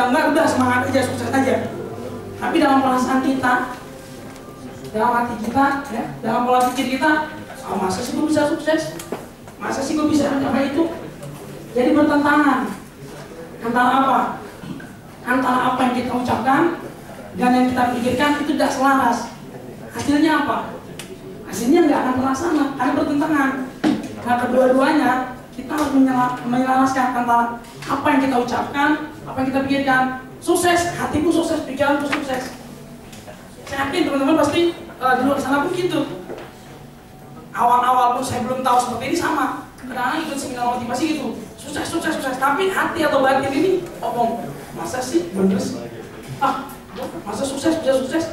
enggak udah semangat aja, sukses aja. Tapi dalam perasaan kita, dalam hati kita, ya, dalam pola pikir kita, oh, masa sih gue bisa sukses? Masa sih gue bisa mencapai itu? Jadi bertentangan antara apa? Antara apa yang kita ucapkan dan yang kita pikirkan itu tidak selaras. Hasilnya apa? Hasilnya nggak akan terlaksana, ada bertentangan. Nah, kedua-duanya kita harus menyelaraskan antara apa yang kita ucapkan, apa yang kita pikirkan. Sukses, hatiku sukses, pikiranku sukses. Saya yakin teman-teman pasti di luar sana pun gitu. Awal-awal pun saya belum tahu seperti ini sama. Kadang-kadang ikut seminar motivasi gitu, sukses. Tapi hati atau batin ini omong, masa sih bener sih? Masa sukses bisa sukses?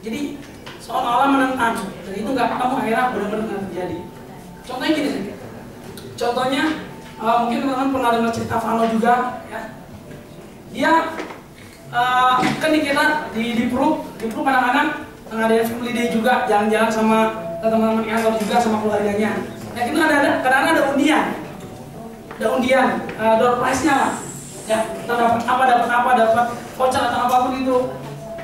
Jadi seolah-olah menentang. Dan itu nggak ketemu, akhirnya benar-benar nggak terjadi. Contohnya gini, contohnya mungkin teman-teman pernah dengar cerita Vano juga, ya. Dia kan di kita di Pruk kadang-kadang ngadain family day juga, jalan-jalan sama teman-teman kantor juga sama keluarganya. Nah itu kadang-kadang ada undian, door prize-nya lah. Ya, kita dapat voucher atau apapun itu.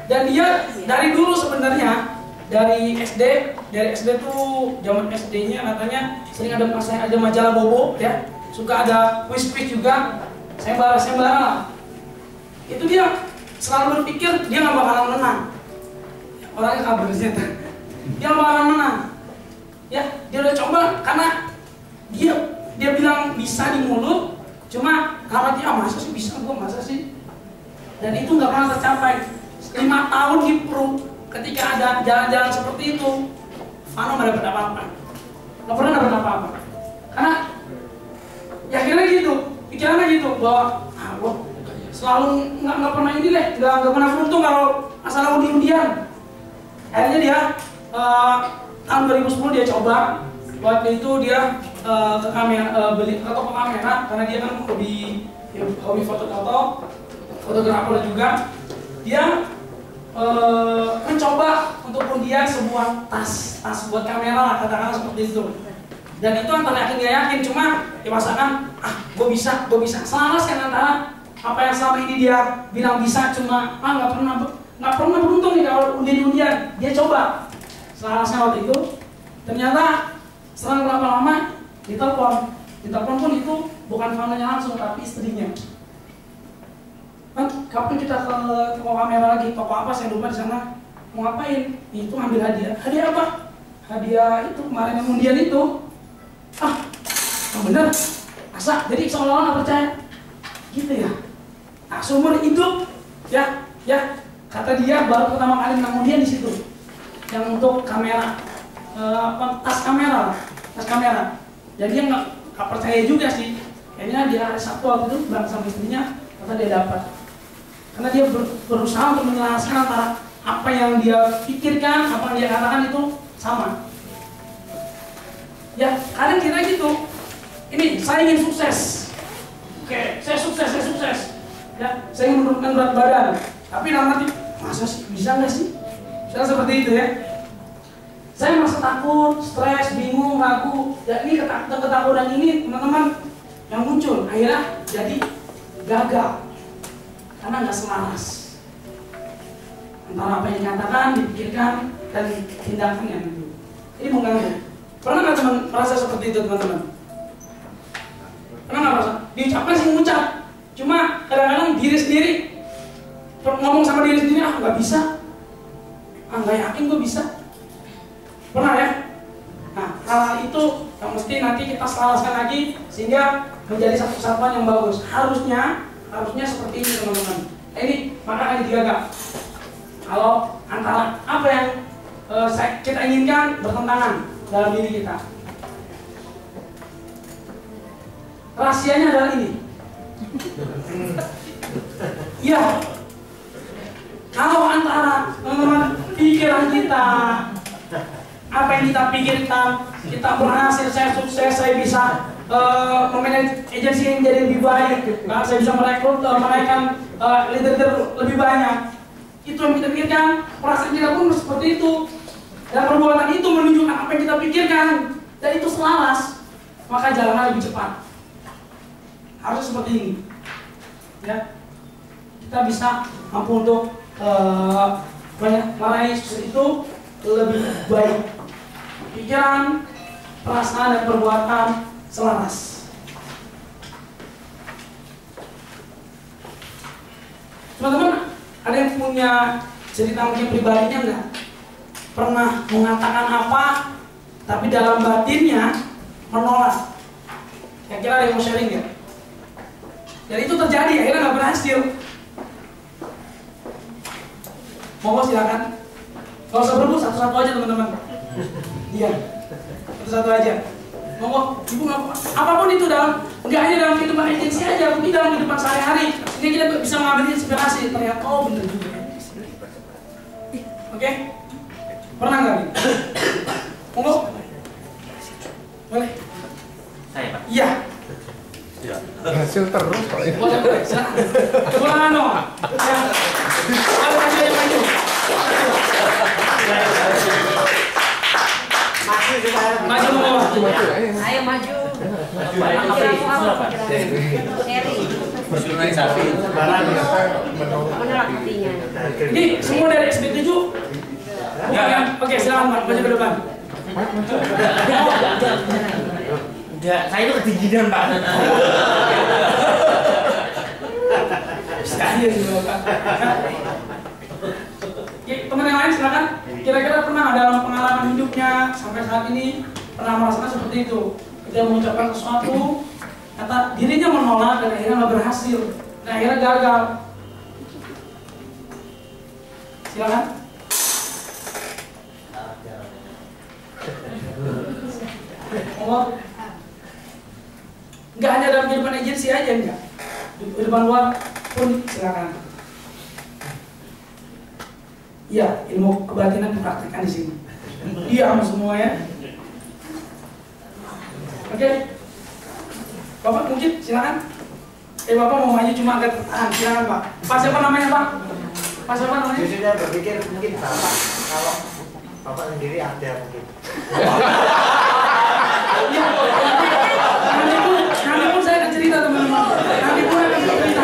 Dan dia dari dulu sebenarnya dari SD tuh zaman SD-nya katanya sering ada majalah Bobo, ya, suka ada quiz juga, saya lah. Itu dia selalu berpikir dia nggak bakalan menang. Orangnya kabarnya dia nggak bakalan menang. Ya, dia udah coba karena dia bilang bisa di mulut, cuma kalau dia masa sih bisa, gua masa sih. Dan itu nggak pernah tercapai. 5 tahun di Pruk, ketika ada jalan-jalan seperti itu, Vano nggak dapat apa-apa. Nggak pernah dapat apa-apa. Karena ya akhirnya gitu, pikirannya gitu bahwa gua selalu nggak pernah ini deh, nggak pernah beruntung kalau masalah undian. Akhirnya dia tahun 2010 dia coba. Waktu itu dia ke kamera, beli ke toko kamera karena dia kan hobi fotografer juga. Dia mencoba untuk undian sebuah tas buat kamera lah, katakanlah seperti itu. Dan itu antara yakin gak yakin, cuma dipaksakan, gue bisa. Selaras kan antara apa yang selama ini dia bilang bisa, cuma nggak pernah beruntung nih kalau undian. Dia coba selarasnya waktu itu. Ternyata setelah berapa lama ditelepon pun itu bukan Vano-nya langsung tapi istrinya. Kan kapan kita ke toko kamera lagi, toko apa saya lupa di sana, mau ngapain? Itu ambil hadiah. Hadiah apa? Hadiah itu kemarin yang undian itu. Bener? Masa? Jadi seolah-olah nggak percaya. Gitu ya. Nah, seumur hidup ya kata dia baru pertama kali menang undian di situ. Yang untuk kamera, tas kamera. Jadi dia nggak percaya juga sih. Kayaknya dia hari Sabtu waktu itu bilang sama istrinya, kata dia dapat. Karena dia berusaha untuk menjelaskan antara apa yang dia pikirkan, apa yang dia katakan itu sama. Ya, kalian kira gitu. Ini saya ingin sukses. Oke, saya sukses. Ya, saya ingin menurunkan berat badan. Tapi dalam hati, masa sih bisa nggak sih? Misalnya seperti itu ya. Saya merasa takut, stres, bingung, ragu. Ya ini ketakutan ini teman-teman yang muncul akhirnya jadi gagal karena nggak selaras antara apa yang dikatakan, dipikirkan, dan tindakannya. Ini mengganggu. Pernah nggak teman merasa seperti itu teman-teman? Pernah nggak merasa? Diucapkan sih ngucap, cuma kadang-kadang diri sendiri ngomong sama diri sendiri, nggak bisa, nggak yakin gue bisa. Pernah ya? Nah, hal itu yang mesti nanti kita selaraskan lagi sehingga menjadi satu kesatuan yang bagus. Harusnya seperti ini teman-teman. Ini makanya dijaga. Kalau antara apa yang kita inginkan bertentangan dalam diri kita. Rahasianya adalah ini. Ya, kalau antara teman-teman pikiran kita, apa yang kita pikirkan, kita berhasil, saya sukses, saya bisa memanage agensi yang jadi lebih baik, saya bisa merekrut menaikkan leader lebih banyak. Itu yang kita pikirkan, perasaan kita pun seperti itu. Dan perbuatan itu menunjukkan apa yang kita pikirkan, dan itu selaras, maka jalannya lebih cepat. Harus seperti ini. Ya. kita bisa mampu untuk meraih sukses itu lebih baik. Pikiran, perasaan, dan perbuatan selaras. Teman-teman, ada yang punya cerita mungkin pribadinya enggak? Pernah mengatakan apa, tapi dalam batinnya menolak. Kira-kira ada yang mau sharing ya? Dan itu terjadi, akhirnya nggak berhasil. Monggo silakan. Kalau usah berebut, satu-satu aja teman-teman. Iya, satu-satu aja. Monggo, ibu apapun itu nggak hanya dalam kehidupan agensi aja, mungkin dalam kehidupan sehari-hari. Ini kita bisa mengambil inspirasi. Ternyata oh bener juga. Oke? Pernah nggak? Monggo. Boleh? Saya Pak. Iya. Ya. Hasil terus kalau ini. Boleh, silakan. Pulang ano. Ya. Maju. Maju. Ayo maju. Menolak hatinya. Ini semua dari SB7. Ya. Oke, silakan Pak, maju ke depan. Enggak, saya itu ketinggian Pak. Bisa aja juga Pak. Oke, teman yang lain silakan. Kira-kira pernah dalam pengalaman hidupnya sampai saat ini pernah merasakan seperti itu? Dia mengucapkan sesuatu, kata dirinya menolak dan akhirnya nggak berhasil, dan akhirnya gagal. Silakan. Oh, nggak hanya dalam kehidupan agensi aja, enggak. Di kehidupan luar pun silakan. Iya, ilmu kebatinan dipraktikkan di sini. Diam semua ya. Oke, Bapak mungkin silakan. Bapak mau maju cuma agak tertahan, silakan Pak. Pak siapa namanya Pak? Pak siapa namanya? Jadi saya berpikir mungkin Bapak, kalau Bapak sendiri ada mungkin. Ya, nanti pun saya akan cerita teman-teman. Nanti pun akan cerita.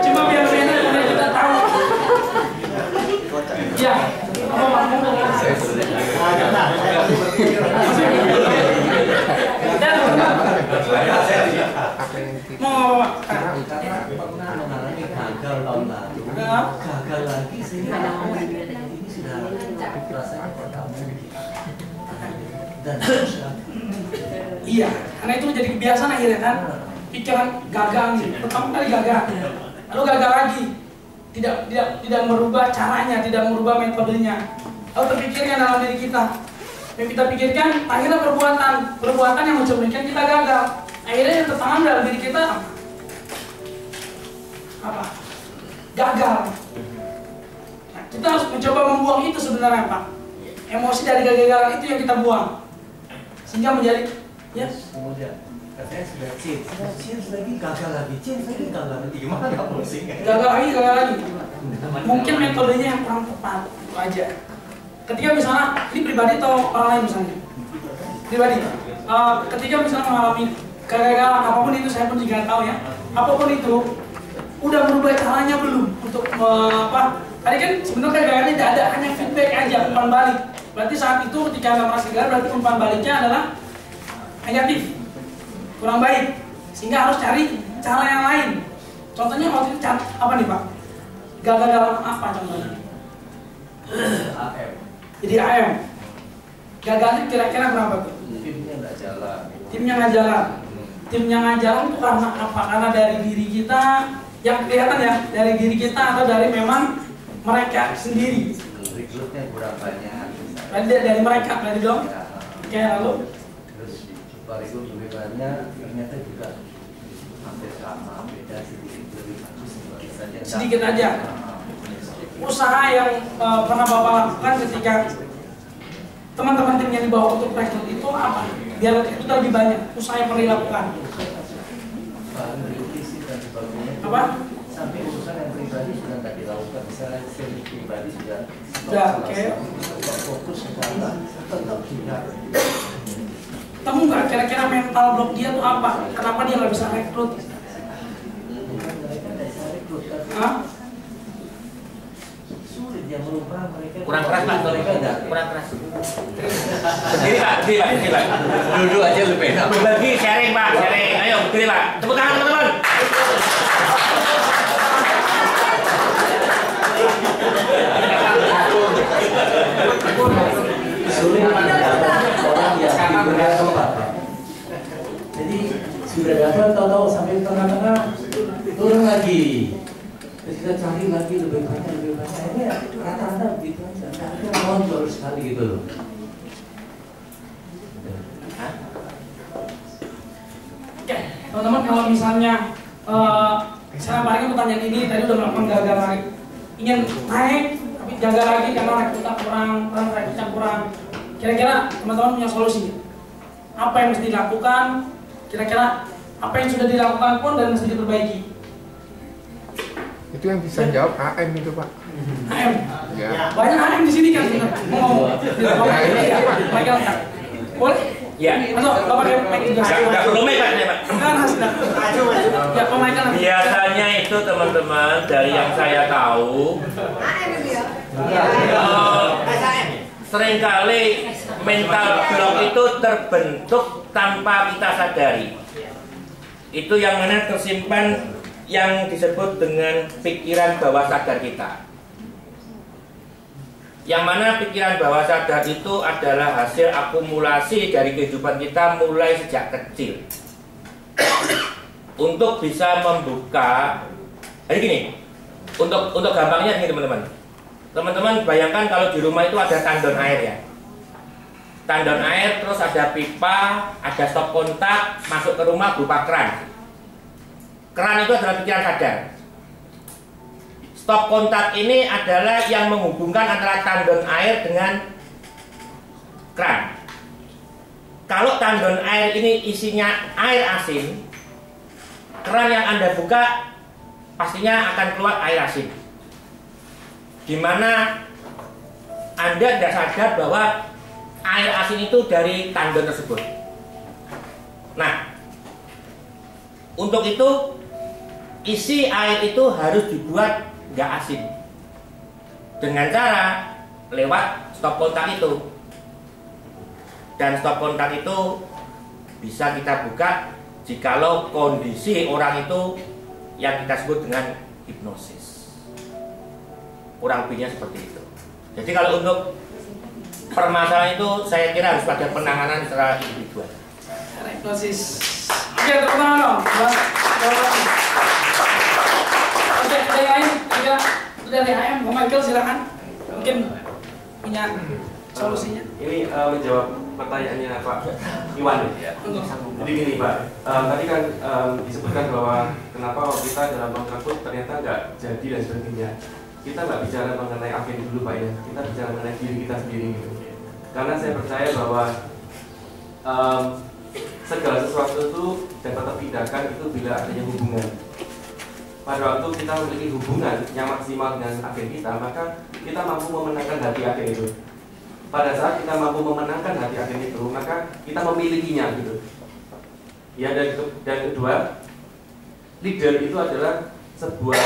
Cuma biar kita tahu. Ya, apa Pak? Mau apa Pak? Pernah mengalami gagal tahun lalu. Gagal lagi sehingga ini sudah rasanya pertama. Dan Iya, karena itu menjadi kebiasaan akhirnya kan. Pikiran gagal nih, pertama kali gagal, lalu gagal lagi, tidak merubah caranya, tidak merubah metodenya, lalu terpikirkan dalam diri kita, yang kita pikirkan akhirnya perbuatan yang mencerminkan kita gagal, akhirnya yang tertanam dalam diri kita apa? Gagal. Nah, kita harus mencoba membuang itu sebenarnya Pak, emosi dari kegagalan itu yang kita buang, sehingga menjadi ya. kemudian katanya sudah change lagi, gagal lagi, gimana kamu sih? Gagal lagi. Mungkin metodenya yang kurang tepat, itu aja. Ketika misalnya, ini pribadi atau orang lain misalnya? Pribadi. Ketika misalnya mengalami kegagalan apapun itu, saya pun juga tahu ya. Apapun itu, udah berubah caranya belum untuk apa? Tadi kan sebenarnya kegagalan tidak ada, hanya feedback aja, umpan balik. Berarti saat itu ketika Anda merasa gagal, berarti umpan baliknya adalah negatif, kurang baik, sehingga harus cari cara yang lain. Contohnya waktu itu apa nih Pak? Gagal dalam apa contohnya? AM. Jadi AM. Gagalnya kira-kira berapa tuh? Timnya nggak jalan. Timnya nggak jalan. Timnya nggak jalan itu karena apa? Karena dari diri kita yang kelihatan ya, dari diri kita atau dari memang mereka sendiri. Rekrutnya kurang banyak. Dari mereka, dari dong. Oke, lalu Bariku lebih banyak, ternyata juga hampir sama, beda sedikit aja. Usaha yang pernah Bapak lakukan ketika teman-teman tim yang dibawa untuk rekrut itu apa? Biar itu lebih banyak usaha yang pernah dilakukan. Apa? Sampai urusan yang pribadi sudah nggak dilakukan, misalnya sendiri pribadi sudah. Oke. Fokus sekarang tetap tidak. Temu nggak kira-kira mental block dia tuh apa? Kenapa dia nggak bisa rekrut? Hah? yang melupa mereka Kurang keras Pak, mereka enggak. kurang keras. Berdiri Pak, berdiri Pak. Duduk aja lebih enak. Berbagi, sharing Pak, sharing. Ayo berdiri Pak. Tepuk tangan teman-teman. Sulit orang yang diberi tempat. Jadi sudah dapat tahu-tahu sampai tengah-tengah turun lagi. Terus kita cari lagi lebih banyak. Ini rata-rata begitu aja. Itu ngonjol sekali gitu loh. Oke, teman-teman kalau misalnya saya paling pertanyaan ini tadi udah melakukan gagal naik, ingin naik tapi gagal lagi karena rekrutnya kurang. Kira-kira teman-teman punya solusi? Apa yang mesti dilakukan? Kira-kira apa yang sudah dilakukan pun dan mesti diperbaiki? Itu yang bisa jawab AM itu Pak. AM. Ya. Banyak AM di sini kan ngomong. Boleh? Ya. Atau Bapak mic juga. Enggak perlu mic Pak, Pak. Kan sudah. Ya, pemaikan. Biasanya itu teman-teman dari yang saya tahu, seringkali mental block itu terbentuk tanpa kita sadari. Itu yang mana tersimpan yang disebut dengan pikiran bawah sadar kita. Yang mana pikiran bawah sadar itu adalah hasil akumulasi dari kehidupan kita mulai sejak kecil. Untuk bisa membuka, jadi gini, untuk gampangnya gini teman-teman. Teman-teman bayangkan kalau di rumah itu ada tandon air ya. Tandon air, terus ada pipa, ada stop kontak, masuk ke rumah berupa keran. Keran itu adalah pikiran sadar. Stop kontak ini adalah yang menghubungkan antara tandon air dengan keran. Kalau tandon air ini isinya air asin, keran yang Anda buka pastinya akan keluar air asin. Di mana Anda tidak sadar bahwa air asin itu dari tandon tersebut. Nah, untuk itu isi air itu harus dibuat nggak asin dengan cara lewat stop kontak itu. Dan stop kontak itu bisa kita buka jikalau kondisi orang itu yang kita sebut dengan hipnosis. Kurang lebihnya seperti itu. Jadi kalau untuk permasalahan itu saya kira harus pada penanganan secara individual. Hipnosis. Oke, tepuk tangan dong. Oke, ada yang lain? Kira dari HM, Bang Michael silakan. Mungkin punya solusinya. Ini menjawab pertanyaannya Pak Iwan ya. Jadi gini Pak, tadi kan disebutkan bahwa kenapa kita dalam mengangkut ternyata nggak jadi dan sebagainya. Kita nggak bicara mengenai agen dulu Pak ya, kita bicara mengenai diri kita sendiri gitu. Karena saya percaya bahwa segala sesuatu itu dapat terpindahkan itu bila adanya hubungan. Pada waktu kita memiliki hubungan yang maksimal dengan agen kita, maka kita mampu memenangkan hati agen itu. Pada saat kita mampu memenangkan hati agen itu, maka kita memilikinya gitu. Ya, dan kedua, leader itu adalah sebuah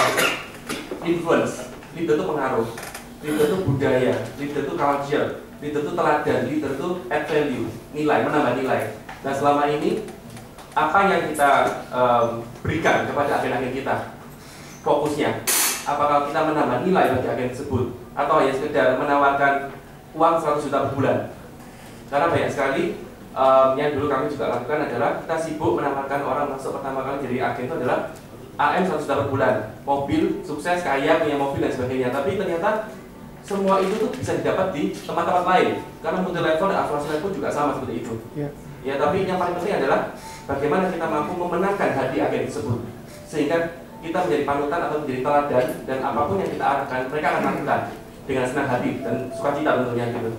influence. Leader itu pengaruh, leader itu budaya, leader itu culture, leader itu teladan, leader itu add value, nilai, menambah nilai. Nah selama ini apa yang kita berikan kepada agen-agen kita, fokusnya, apakah kita menambah nilai bagi agen tersebut, atau hanya sekedar menawarkan uang 100 juta per bulan? Karena banyak sekali yang dulu kami juga lakukan adalah kita sibuk menawarkan orang masuk pertama kali jadi agen itu adalah AM 100 juta per bulan, mobil, sukses, kaya, punya mobil dan sebagainya. Tapi ternyata semua itu tuh bisa didapat di tempat-tempat lain. Karena multi level dan asuransi pun juga sama seperti itu. Ya, tapi yang paling penting adalah bagaimana kita mampu memenangkan hati agen tersebut, sehingga kita menjadi panutan atau menjadi teladan, dan apapun yang kita arahkan mereka akan lakukan dengan senang hati dan sukacita tentunya gitu.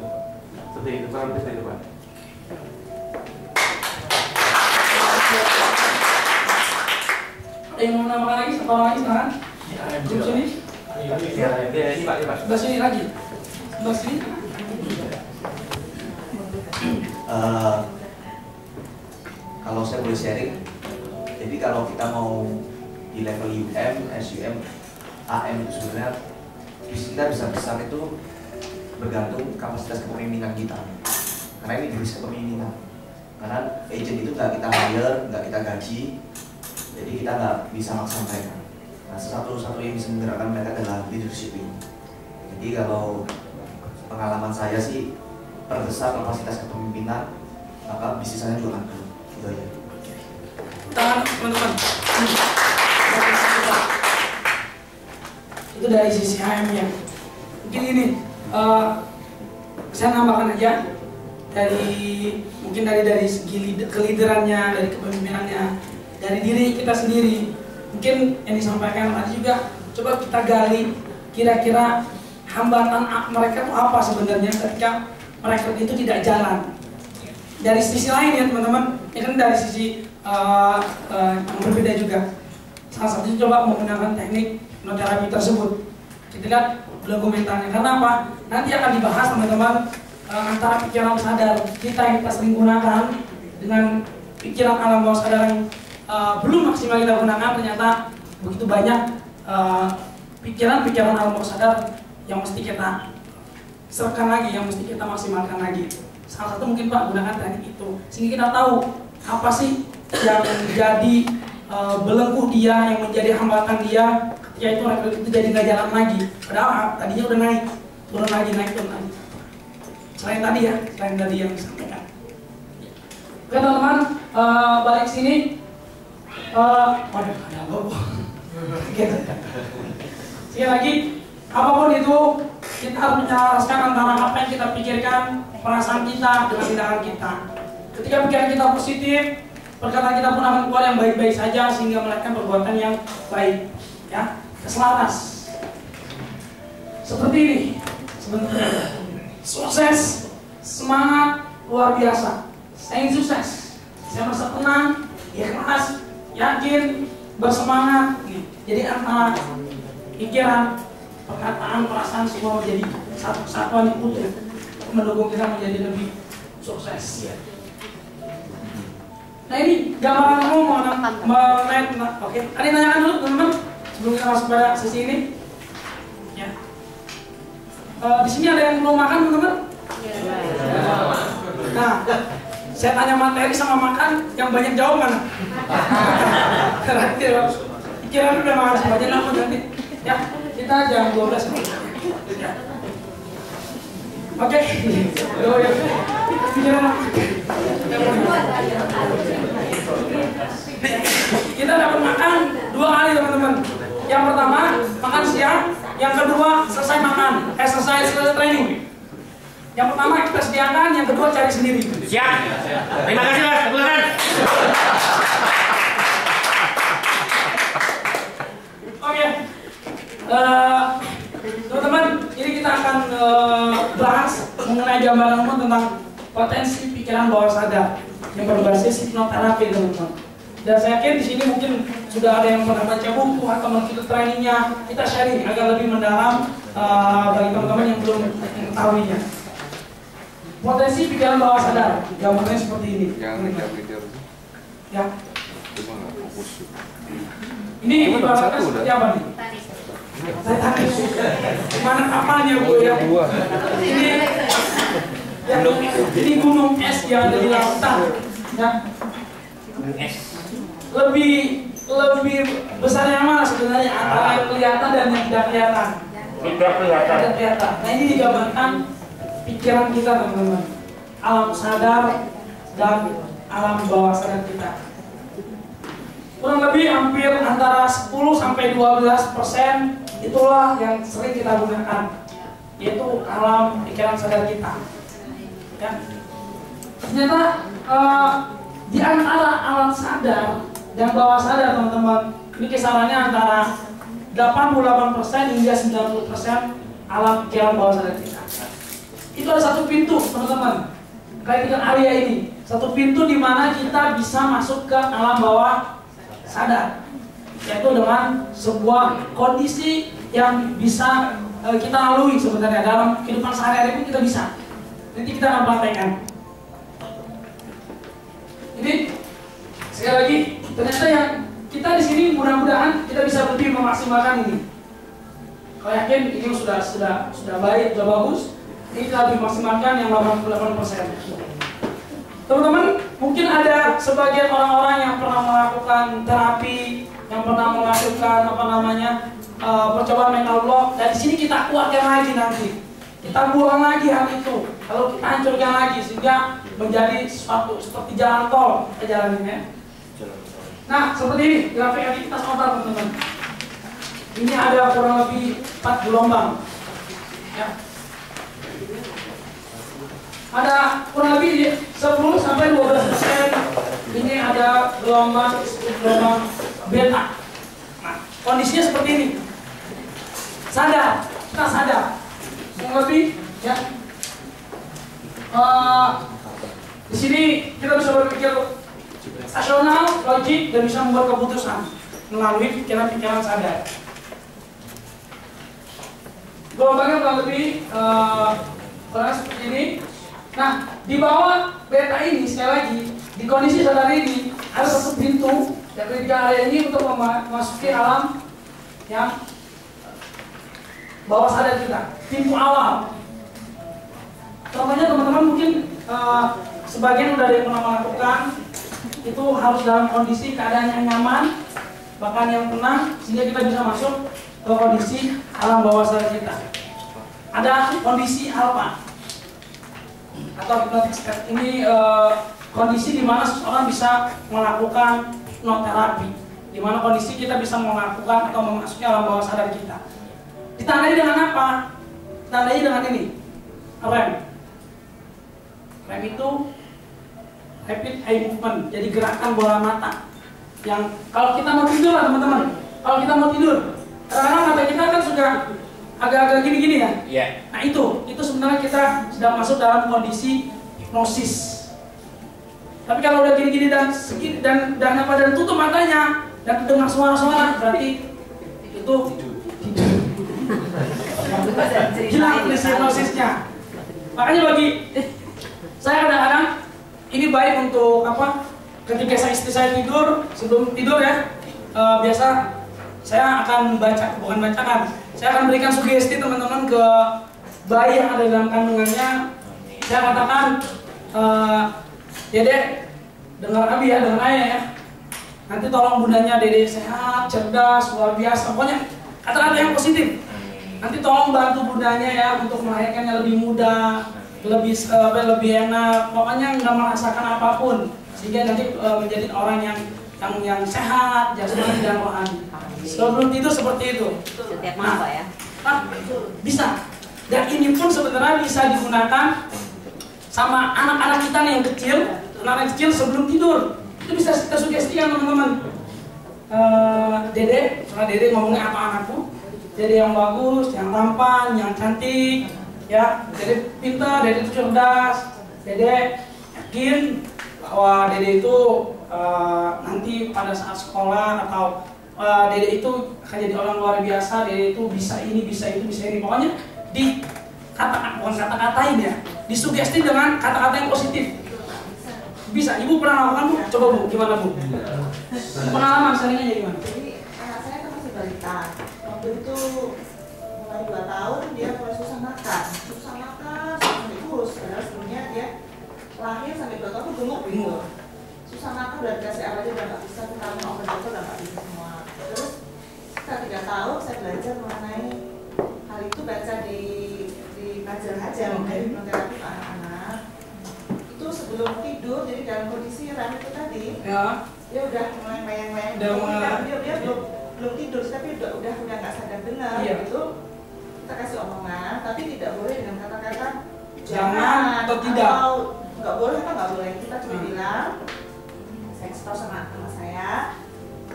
Seperti itu, kurang lebih seperti itu Pak. Yang mau nambahkan lagi, satu orang lagi silakan. Di sini. Ya, ini Pak. Sebelah sini lagi. Sebelah sini. Kalau saya boleh sharing, jadi kalau kita mau di level UM, SUM, AM itu sebenarnya kita bisa besar itu bergantung kapasitas kepemimpinan kita. Karena ini divisi kepemimpinan. Karena agent itu nggak kita hire, nggak kita gaji, jadi kita nggak bisa maksa mereka. Nah, satu yang bisa menggerakkan mereka adalah leadership ini. Jadi kalau pengalaman saya sih, perbesar kapasitas kepemimpinan, maka bisnisnya juga akan grow. Gitu aja. Teman-teman, itu dari sisi HM-nya. Mungkin ini, saya nambahkan aja mungkin dari segi keliderannya, dari kepemimpinannya, dari diri kita sendiri. Mungkin yang disampaikan tadi juga coba kita gali kira-kira hambatan mereka itu apa sebenarnya ketika mereka itu tidak jalan. Dari sisi lain ya teman-teman, ini kan dari sisi yang berbeda juga. Salah satunya coba menggunakan teknik hipnoterapi tersebut. Kita lihat dokumentarnya. Karena apa? Nanti akan dibahas teman-teman antara pikiran sadar kita yang kita sering gunakan dengan pikiran alam bawah sadar yang belum maksimal kita gunakan. Ternyata begitu banyak pikiran-pikiran alam bawah sadar yang mesti kita serahkan lagi, yang mesti kita maksimalkan lagi. Salah satu mungkin Pak gunakan teknik itu sehingga kita tahu apa sih yang menjadi belenggu dia, yang menjadi hambatan dia ketika itu rekrut itu jadi nggak jalan lagi. Padahal tadinya udah naik, turun lagi, naik turun lagi. Selain tadi yang disampaikan. Oke teman-teman, balik sini. Waduh, ada apa? Sekali lagi, apapun itu kita harus menyelaraskan antara apa yang kita pikirkan, perasaan kita dengan tindakan kita. Ketika pikiran kita positif, perkataan kita pun akan keluar yang baik-baik saja sehingga melahirkan perbuatan yang baik. Ya, keselaras. Seperti ini, sebenarnya. Sukses, semangat luar biasa. Saya ingin sukses. Saya merasa tenang, ikhlas, yakin, bersemangat. Jadi antara pikiran, perkataan, perasaan semua menjadi satu kesatuan yang utuh mendukung kita menjadi lebih sukses. Nah ini gambaran kamu mengenai tentang. Oke, ada yang tanyakan dulu teman-teman sebelum kita masuk pada sesi ini. Ya. Di sini ada yang belum makan teman-teman? Nah, saya tanya materi sama makan, yang banyak jawab mana? Pikiran udah makan semuanya, lalu nanti. Ya, kita jam 12. Ya. Oke. Kita dapat makan 2 kali teman-teman. Yang pertama makan siang, yang kedua selesai makan, selesai training. Yang pertama kita sediakan, yang kedua cari sendiri. Siap. Terima kasih Mas. Silakan. Oke. Teman-teman, ini kita akan bahas mengenai gambaran umum tentang potensi pikiran bawah sadar yang berbasis hipnoterapi, teman-teman. Dan saya yakin di sini mungkin sudah ada yang pernah baca buku atau mengikuti trainingnya. Kita sharing agar lebih mendalam bagi teman-teman yang belum mengetahuinya. Potensi pikiran bawah sadar, gambarnya seperti ini. Ya. Ini ibaratnya seperti apa nih? Saya tanya, mana kapalnya Bu ya? Ini ya, ini gunung es yang ada di lautan. Ya. Gunung es. Lebih besar yang mana sebenarnya antara yang kelihatan dan yang tidak kelihatan? Tidak kelihatan. Nah ini digambarkan pikiran kita teman-teman, alam sadar dan alam bawah sadar kita. Kurang lebih hampir antara 10-12% itulah yang sering kita gunakan, yaitu alam pikiran sadar kita. Ya. Ternyata di antara alam sadar dan bawah sadar teman-teman, ini kisarannya antara 88% hingga 90% alam pikiran bawah sadar kita. Itu ada satu pintu teman-teman, kayak dengan area ini, satu pintu di mana kita bisa masuk ke alam bawah sadar, yaitu dengan sebuah kondisi yang bisa kita lalui sebenarnya dalam kehidupan sehari-hari pun kita bisa. Nanti kita akan praktekkan. Ini sekali lagi, ternyata yang kita di sini mudah-mudahan kita bisa lebih memaksimalkan ini. Kalau yakin ini sudah baik, sudah bagus, ini kita lebih maksimalkan yang 88%. Teman-teman, mungkin ada sebagian orang-orang yang pernah melakukan terapi, yang pernah melakukan percobaan mental block, dan di sini kita kuatkan lagi nanti. Kita buang lagi hal itu, lalu kita hancurkan lagi sehingga menjadi sesuatu seperti jalan tol kita jalanin ya. Nah, seperti ini grafik aktivitas otak teman-teman. Ini ada kurang lebih 4 gelombang. Ya. Ada kurang lebih 10 sampai 12%. Ini ada gelombang beta. Nah, kondisinya seperti ini. Sadar, kita sadar. Kurang lebih ya. Di sini kita bisa berpikir rasional, logik, dan bisa membuat keputusan melalui pikiran-pikiran sadar. Gelombangnya kurang lebih seperti ini. Nah, di bawah beta ini sekali lagi di kondisi sadar ini ada satu pintu yang ketika area ini untuk memasuki alam yang bawah sadar kita, pintu awal. Contohnya teman-teman mungkin sebagian udah ada yang pernah melakukan itu harus dalam kondisi keadaan yang nyaman, bahkan yang tenang, sehingga kita bisa masuk ke kondisi alam bawah sadar kita. Ada kondisi alpha atau hypnotic state. Ini kondisi di mana seseorang bisa melakukan hipnoterapi, di mana kondisi kita bisa melakukan atau memasuki alam bawah sadar kita. Ditandai dengan apa? Ditandai dengan ini, REM. REM itu rapid eye movement, jadi gerakan bola mata. Yang kalau kita mau tidur lah teman-teman, kalau kita mau tidur, kadang-kadang mata kita kan suka agak-agak gini-gini ya. Yeah. Nah itu sebenarnya kita sedang masuk dalam kondisi hipnosis. Tapi kalau udah gini-gini dan segini dan tutup matanya dan dengar suara-suara, berarti itu hilang kondisi hipnosisnya. Makanya bagi saya kadang-kadang ini baik untuk apa? Ketika istri saya tidur, sebelum tidur ya, biasa saya akan saya akan berikan sugesti teman-teman ke bayi yang ada dalam kandungannya. Saya katakan, Dede, dengar Abi ya, dengar Ayah ya. Nanti tolong bundanya Dede sehat, cerdas, luar biasa. Pokoknya kata-kata yang positif. Nanti tolong bantu bundanya ya untuk melahirkannya lebih mudah, lebih enak. Pokoknya nggak merasakan apapun, sehingga nanti menjadi orang yang sehat, jasmani dan rohani. Sebelum tidur seperti itu. Setiap malam Pak ya. Bisa. Dan ini pun sebenarnya bisa digunakan sama anak-anak kita nih yang kecil, anak kecil sebelum tidur. Itu bisa kita sugestikan teman-teman. Dede, soalnya Dede ngomongnya apa anakku? Dede yang bagus, yang tampan, yang cantik, ya. Dede pintar, Dede itu cerdas, Dede yakin bahwa Dede itu nanti pada saat sekolah atau Dede itu akan jadi orang luar biasa. Dede itu bisa ini, bisa itu, bisa ini. Pokoknya bukan kata-katain ya, disugesti dengan kata-kata yang positif. Bisa. Ibu pernah lakukan Bu? Coba Bu, gimana Bu? Pengalaman seringnya jadi gimana? Jadi anak saya kan masih balita. Waktu itu mulai 2 tahun dia mulai susah makan, sampai kurus. Padahal sebelumnya dia lahir sampai 2 tahun gemuk gitu. Susah makan, udah dikasih apa aja udah nggak bisa, kita mau obat dokter udah nggak bisa semua. Terus setelah 3 tahun saya belajar mengenai hal itu, baca di majalah aja mengenai hipnoterapi ke anak-anak. Itu sebelum tidur, jadi dalam kondisi REM itu tadi, Ya. dia udah mulai mayang-mayang. Dia belum tidur, tapi udah nggak sadar benar. Iya. Gitu. Kita kasih omongan, tapi tidak boleh dengan kata-kata Jangan atau tidak. Atau nggak boleh apa nggak boleh. Kita cuma bilang, saya kasih tahu sama saya,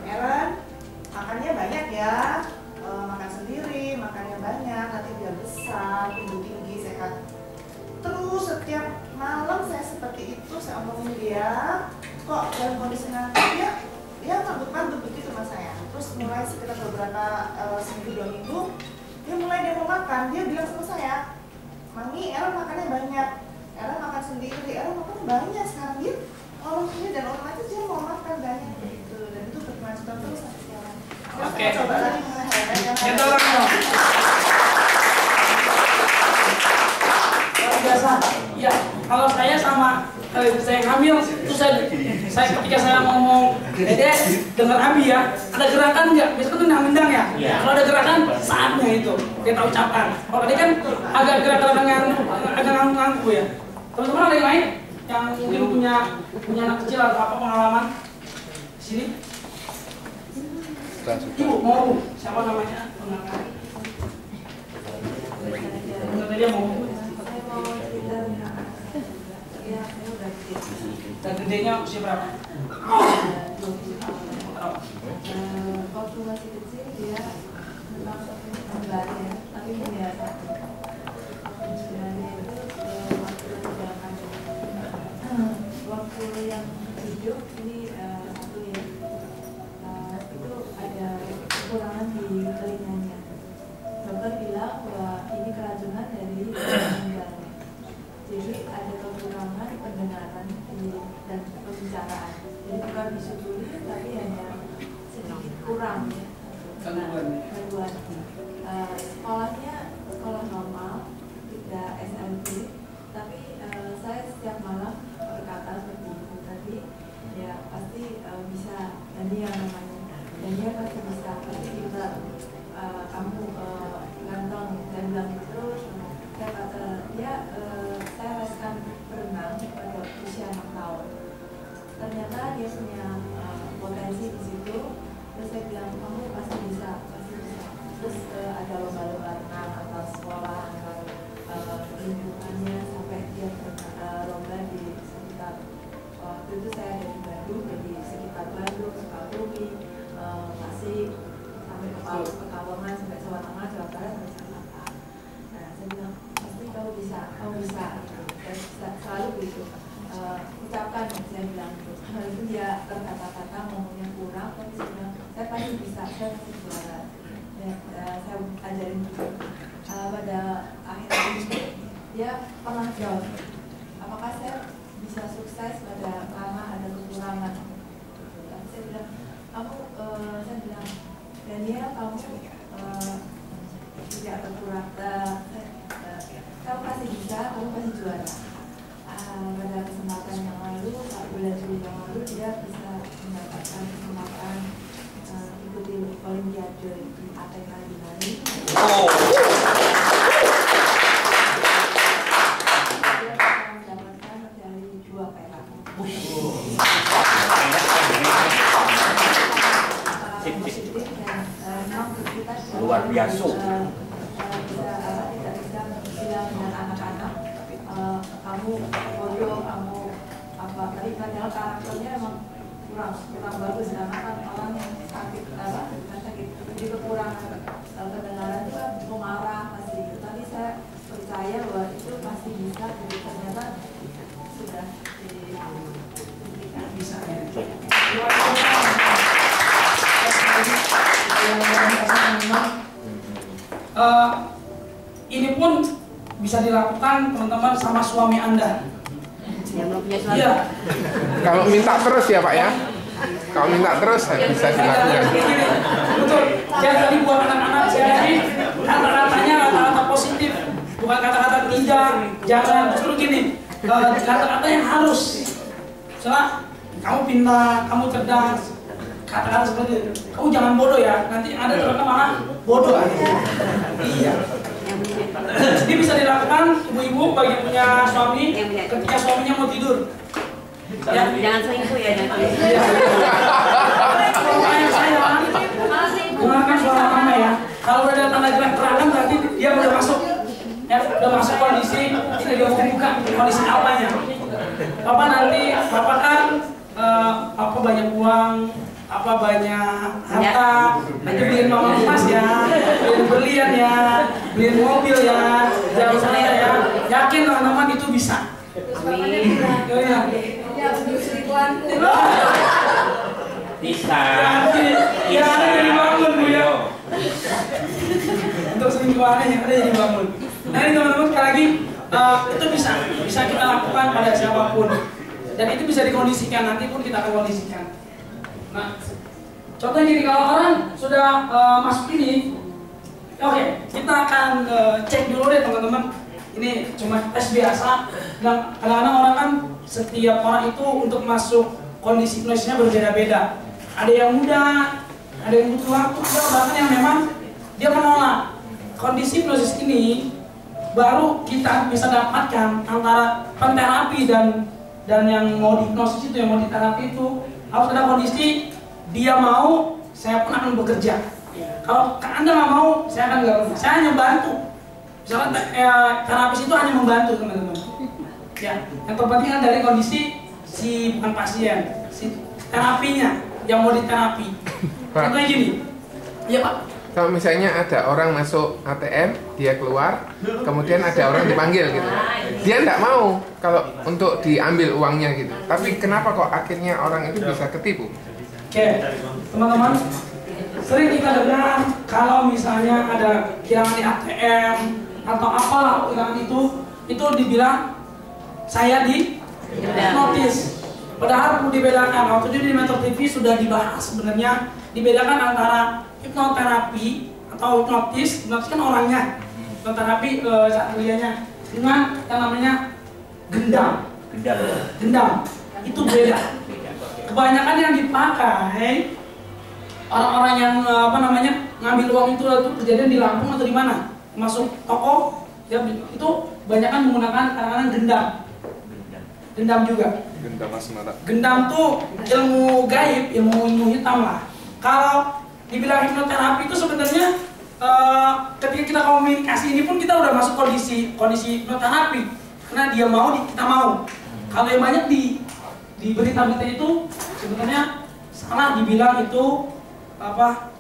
Aaron, makannya banyak ya, makan sendiri, makannya banyak, nanti biar besar, tumbuh tinggi, sehat. Terus setiap malam saya seperti itu, saya omongin dia, kok dalam kondisi nanti dia mabuk-mabuk begitu sama saya. Terus mulai sekitar beberapa seminggu 2 minggu, dia mau makan, dia bilang sama saya, Mami, Aaron makannya banyak, Aaron makan sendiri, Aaron makan banyak sekarang dia orang ini dan orang aja dia mau makan banyak gitu, dan itu berkelanjutan terus sampai sekarang. Oke. Coba lagi mengenai hal yang Kita kalau saya sama saya hamil, terus saya ketika saya ngomong, Dede dengar Abi ya, ada gerakan nggak? Biasanya tuh nendang ya. Kalau ada gerakan, saatnya itu kita ucapkan. Kalau tadi kan agak gerakan dengan agak ngangguk ya. Teman-teman ada yang lain yang mungkin punya anak kecil atau apa pengalaman di sini? Ibu mau siapa namanya? Tadi dia mau. Dan gedenya usia berapa? Waktu masih kecil dia memang kembali ya, tapi biasa. Sebenarnya itu waktu yang hidup ini satu ya, itu ada kekurangan di telinganya. Dokter bilang bahwa ini keracunan dari meninggalnya. Jadi ada kekurangan pendengaran dan pembicaraan. Jadi bukan disuturi, tapi hanya sedikit kurang ya. Gangguan. Sekolahnya sekolah normal, tidak SLB, tapi saya setiap malam berkata seperti itu tadi, ya pasti bisa. Dan dia namanya, dan dia pasti bisa. Pasti kita kamu ganteng dan bilang terus. Saya kata dia saya leskan berenang pada usia 6 tahun. Ternyata dia punya potensi di situ. Terus saya bilang kamu pasti bisa, pasti bisa. Terus ada lomba-lomba renang antar sekolah, antar lingkungannya sampai dia lomba di sekitar. Waktu itu saya ada di Bandung, jadi sekitar Bandung, Sukabumi, Tasik, sampai ke Pekalongan, sampai Jawa Tengah, Jawa Barat, sampai Jakarta. Nah saya bilang pasti kamu bisa gitu. Dan selalu begitu. Ucapkan, saya bilang gitu. Itu dia berkata-kata ngomongnya kurang, tapi saya bilang saya pasti bisa, saya pasti juara. Ya, saya ajarin gitu. Pada akhir ini dia pernah jawab, apakah saya bisa sukses karena ada kekurangan? Saya bilang, saya bilang, Daniel kamu tidak kekurangan. Kamu pasti bisa, kamu pasti juara. Pada kesempatan yang lalu, 4 bulan Juli yang lalu, dia bisa mendapatkan kesempatan ikuti Olimpiade di Athena di Bali. Dia bisa mendapatkan dari 2 perak. Luar biasa. Tidak bisa bilang dengan anak-anak kamu bodoh, kamu apa, tapi padahal karakternya emang kurang bagus karena kan orang yang sakit jadi kekurangan pendengaran itu kan marah pasti gitu. Tapi saya percaya bahwa itu pasti bisa, jadi ternyata sudah Bisa ya. Ini pun bisa dilakukan teman-teman sama suami Anda. Yang belum punya suami. Iya. Kalau minta terus ya Pak ya. Kalau minta terus bisa dilakukan. Betul. Jadi tadi buat anak-anak jadi kata-katanya kata-kata positif, bukan kata-kata tidak, jangan. Justru gini, kata-kata yang harus. Misalnya kamu pintar, kamu cerdas, kata-kata seperti itu. Kamu jangan bodoh ya. Nanti ada teman-teman malah bodoh aja. Iya. Ini bisa dilakukan ibu-ibu bagi punya suami ketika suaminya mau tidur. Ya. Jangan selingkuh ya, jangan selingkuh. Iya. Kalau saya gunakan suara mama ya. Kalau udah ada tanda gerak-gerakan berarti dia udah masuk. Ya, udah masuk kondisi ini dia mau buka kondisi apanya. Papa nanti, papa kan apa banyak uang, apa banyak harta, nanti beliin mama emas ya, beliin berlian ya, beliin mobil ya, jangan saya ya, yakin teman-teman itu bisa. Amin. ya untuk selingkuhan. Bisa. Ya ada jadi bangun bu ya. Untuk selingkuhannya yang ada jadi bangun. Nah ini teman-teman sekali lagi itu bisa kita lakukan pada siapapun. Dan itu bisa dikondisikan, nanti pun kita akan kondisikan. Nah, contohnya gini, kalau orang sudah masuk ini, oke, kita akan cek dulu deh teman-teman. Ini cuma tes biasa. kadang-kadang orang kan, setiap orang itu untuk masuk kondisi hipnosisnya berbeda-beda. Ada yang muda, ada yang butuh waktu, ada bahkan yang memang dia menolak. Kondisi hipnosis ini baru kita bisa dapatkan antara penterapi dan yang mau dihipnosis itu, yang mau diterapi itu harus ada kondisi dia mau, saya pun akan bekerja. Kalau Anda nggak mau, saya akan nggak bekerja. Saya hanya bantu. Misalnya terapis itu hanya membantu teman-teman. Ya, yang terpenting kan dari kondisi si bukan pasien, si terapinya yang mau diterapi. Contohnya gini, iya Pak. Kalau misalnya ada orang masuk ATM, dia keluar, kemudian ada orang dipanggil gitu. Dia tidak mau kalau untuk diambil uangnya gitu. Tapi kenapa kok akhirnya orang itu bisa ketipu? Oke, teman-teman, sering kita dengar kalau misalnya ada kilangan di ATM atau apalah kilangan itu dibilang saya di hipnotis. Padahal perlu dibedakan. Waktu itu di Metro TV sudah dibahas sebenarnya, dibedakan antara hipnoterapi atau hipnotis kan orangnya, hipnoterapi saat kuliahnya, dengan yang namanya gendam. Itu beda. Kebanyakan yang dipakai orang-orang yang ngambil uang itu kejadian di Lampung atau di mana, masuk toko, ya, itu kebanyakan menggunakan kadang-kadang gendam juga. Gendam tuh ilmu gaib, ilmu hitam lah. Kalau dibilang hipnoterapi itu sebenarnya ketika kita komunikasi ini pun kita udah masuk kondisi hipnoterapi, karena dia mau, kita mau. Kalau yang banyak di berita-berita itu sebenarnya salah dibilang itu apa?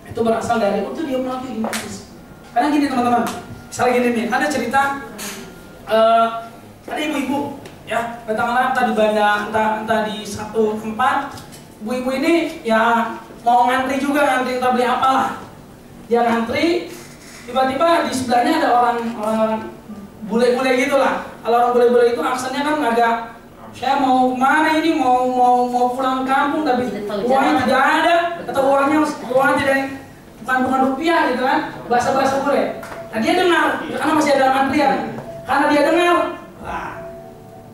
Itu berasal dari itu dia hipnotis. Karena gini teman-teman, misalnya gini nih, ada cerita ada ibu-ibu ya, katakanlah entah di bandar, entah di satu tempat, ibu-ibu ini ya mau ngantri juga, entah beli apalah. Dia ngantri, tiba-tiba di sebelahnya ada orang bule-bule gitulah. Kalau orang bule-bule itu aksennya kan agak, saya mau kemana ini, mau pulang kampung tapi uangnya tidak ada, atau uangnya jadi bukan rupiah gitu kan, bahasa-bahasa bule. Nah dia dengar, karena masih ada antrian, karena dia dengar,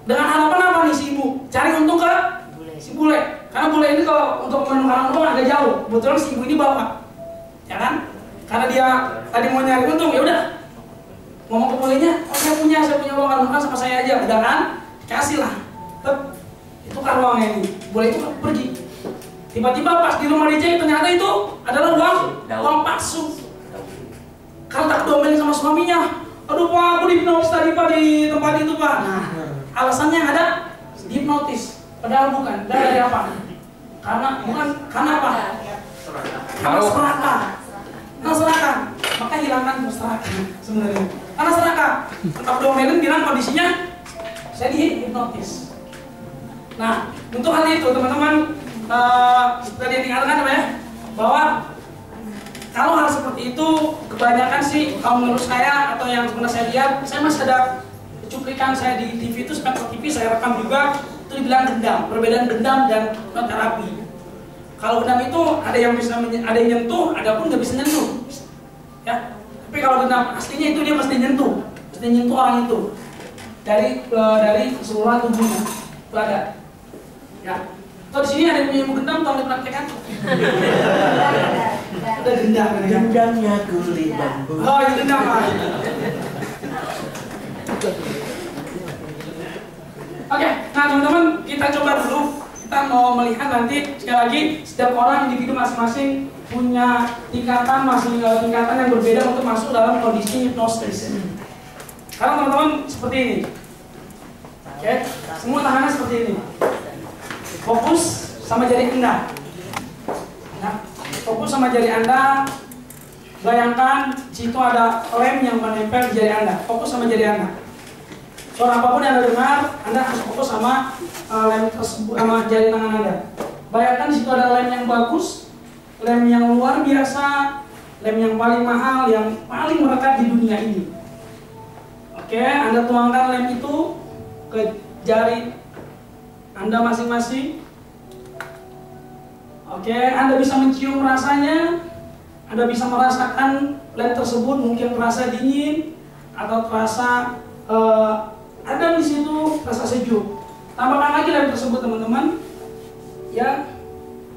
dengan harapan apa nih si ibu? Cari untung ke si bule. Karena bule ini kalau untuk menemukan untung agak jauh. Kebetulan si ibu ini bawa, ya kan? Karena dia tadi mau nyari untung, ya udah. Ngomong ke bulenya, oh saya punya uang, kan sama saya aja, udah kan? Kasih lah. Itu kan uangnya ini. Bule itu pergi. Tiba-tiba pas di rumah DJ ternyata itu adalah uang palsu. Karena tak domelin sama suaminya. Aduh Pak, aku dihipnotis tadi Pak di tempat itu Pak. Nah, alasannya ada hipnotis, padahal bukan. Dari apa? Karena apa? Karena serakah. Maka hilangkan serakah sebenarnya. Karena serakah. Tetap domelin bilang kondisinya saya dihipnotis. Nah, untuk hal itu teman-teman tadi diingatkan ya, bahwa kalau hal seperti itu kebanyakan sih kalau menurut saya atau yang pernah saya lihat, saya masih ada cuplikan saya di TV itu, Metro TV saya rekam juga, itu dibilang gendam, perbedaan gendam dan hipnoterapi. Kalau gendam itu ada yang bisa ada yang nyentuh, ada pun nggak bisa nyentuh, ya. Tapi kalau gendam aslinya itu dia mesti nyentuh orang itu dari keseluruhan tubuhnya, itu ada. Ya. Kalau di sini ada yang punya ilmu gendam, tolong dipraktekkan. Ada gendam. Gendamnya kulit bambu. Oh, itu gendam Pak. Oke, nah teman-teman kita coba dulu. Kita mau melihat nanti sekali lagi setiap orang individu masing-masing punya tingkatan yang berbeda untuk masuk dalam kondisi hipnosis. Karena teman-teman seperti ini. Oke, semua tahanan seperti ini. Fokus sama jari Anda. Nah, fokus sama jari Anda. Bayangkan situ ada lem yang menempel di jari Anda. Fokus sama jari Anda. Suara apapun yang Anda dengar, Anda harus fokus sama lem tersebut, sama jari tangan Anda. Bayangkan situ ada lem yang bagus, lem yang luar biasa, lem yang paling mahal, yang paling melekat di dunia ini. Oke, Anda tuangkan lem itu ke jari Anda masing-masing. Oke, Anda bisa mencium rasanya, Anda bisa merasakan lem tersebut mungkin terasa dingin atau terasa ada di situ rasa sejuk. Tambahkan lagi lem tersebut teman-teman, ya,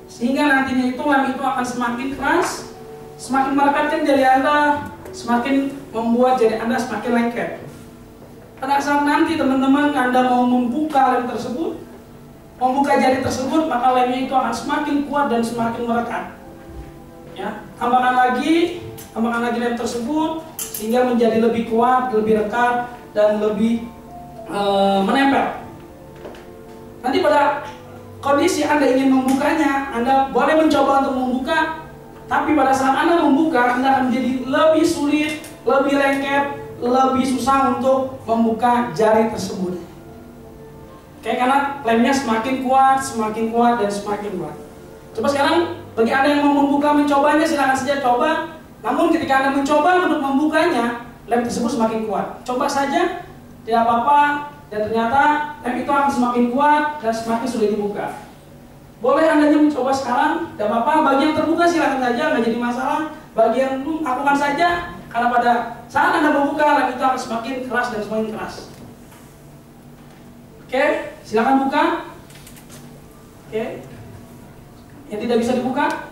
sehingga nantinya itu lem itu akan semakin keras, semakin merekatkan jari Anda, semakin membuat jari Anda semakin lengket. Pada saat nanti teman-teman Anda mau membuka lem tersebut, membuka jari tersebut, maka lemnya itu akan semakin kuat dan semakin merekat. Ya, tambahkan lagi lem tersebut sehingga menjadi lebih kuat, lebih rekat dan lebih menempel. Nanti pada kondisi Anda ingin membukanya, Anda boleh mencoba untuk membuka, tapi pada saat Anda membuka, Anda akan menjadi lebih sulit, lebih lengket, lebih susah untuk membuka jari tersebut. Oke, karena lemnya semakin kuat, dan semakin kuat. Coba sekarang, bagi Anda yang mau membuka, mencobanya, silakan saja coba. Namun ketika Anda mencoba untuk membukanya, lem tersebut semakin kuat. Coba saja, tidak apa-apa, dan ternyata lem itu akan semakin kuat dan semakin sulit dibuka. Boleh Anda mencoba sekarang, tidak apa-apa. Bagi yang terbuka silakan saja, nggak jadi masalah. Bagi yang belum, lakukan saja, karena pada saat Anda membuka, lem itu akan semakin keras dan semakin keras. Oke, silakan buka. Oke, yang tidak bisa dibuka,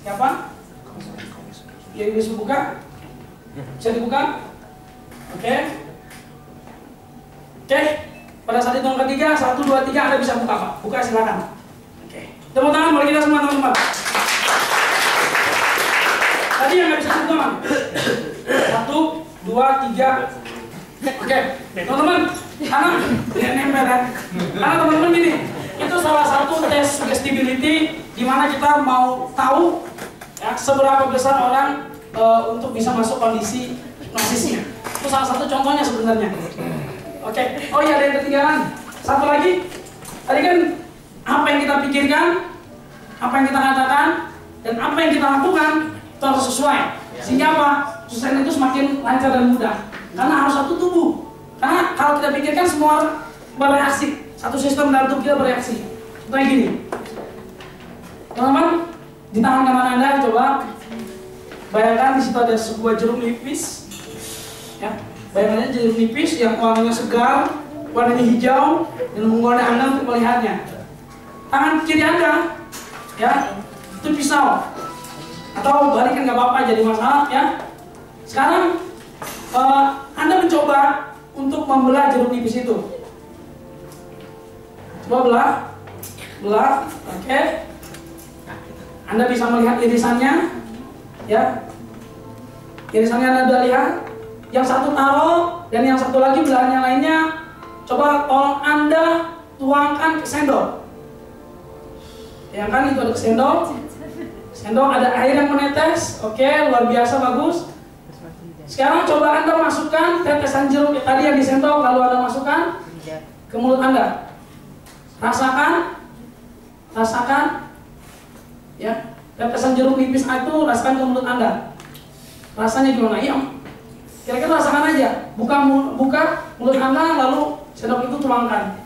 siapa? Yang bisa buka, bisa dibuka. Oke. Oke, pada saat hitung ketiga, 1, 2, 3 Anda bisa buka, Pak. Buka silakan. Oke, tepuk tangan bagi kita semua teman-teman. Tadi yang nggak bisa buka, Bang. 1, 2, 3. Oke, teman-teman, karena nempel kan? Karena teman-teman gini, itu salah satu tes suggestibility di mana kita mau tahu ya, seberapa besar orang untuk bisa masuk kondisi hipnosisnya. Itu salah satu contohnya sebenarnya. Oke, oh iya ada yang ketinggalan. Satu lagi, tadi kan apa yang kita pikirkan, apa yang kita katakan, dan apa yang kita lakukan itu harus sesuai. Sehingga apa? Susahnya itu semakin lancar dan mudah. Karena harus satu tubuh. Karena kalau kita pikirkan semua bereaksi, satu sistem dalam tubuh kita bereaksi. Contohnya gini, teman-teman, di tangan kanan Anda coba bayangkan di situ ada sebuah jeruk nipis, ya. Bayangkan aja jeruk nipis yang warnanya segar, warnanya hijau, dan menggoda Anda untuk melihatnya. Tangan kiri Anda, ya, itu pisau. Atau balikan nggak apa-apa, jadi masalah, ya. Sekarang Anda mencoba untuk membelah jeruk nipis itu. Coba belah, oke. Anda bisa melihat irisannya, ya. Irisannya Anda lihat. Yang satu taruh dan yang satu lagi belahan yang lainnya. Coba tolong Anda tuangkan ke sendok. Ya kan, itu ada ke sendok. Sendok ada air yang menetes. Oke, luar biasa, bagus. Sekarang coba Anda masukkan tetesan jeruk tadi yang di sendok, lalu Anda masukkan ke mulut Anda. Rasakan. Ya, tetesan jeruk nipis itu rasakan ke mulut Anda. Rasanya gimana? Iya. Kira-kira rasakan aja. Buka mulut Anda, lalu sendok itu tuangkan.